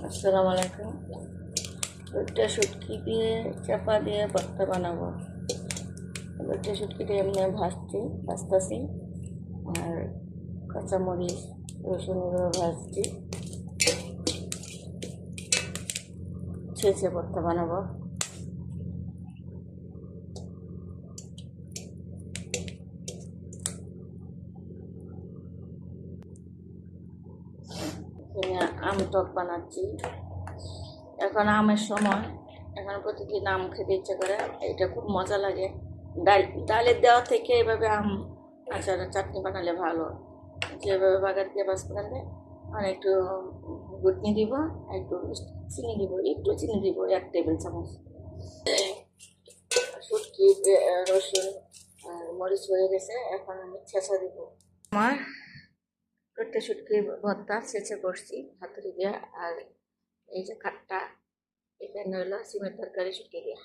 আসসালামু আলাইকুম। একটা শুটকি দিয়ে চাপা দিয়ে ভর্তা বানাবো। একটা শুটকিটা এমনি ভাজতেছি আর কাঁচামরিচ রসুনগুলো ভাজছি, ছেঁচে ভর্তা বানাবো। এখানে আম টক বানাচ্ছি। এখন আমের সময়, এখন প্রতিদিন আম খেতে ইচ্ছে করে। এটা খুব মজা লাগে। ডালের দেওয়া থেকে এভাবে আম আচার চাটনি বানালে ভালো। যেভাবে বাগার দিয়ে বাস বানালে আর একটু গুটনি দিব, একটু চিনি দিব, একটু চিনি দিব 1 টেবিল চামচ। শুটকি রসুন আর মরিচ হয়ে গেছে, এখন আমি ছেঁচা দিব। আমার একটা শুটকি ভর্তা ছেঁচে করছি হাতুড়ি দিয়ে। আর এই যে খাট্টা, এখানে হলো সিমের তরকারি শুটকি দিয়ে।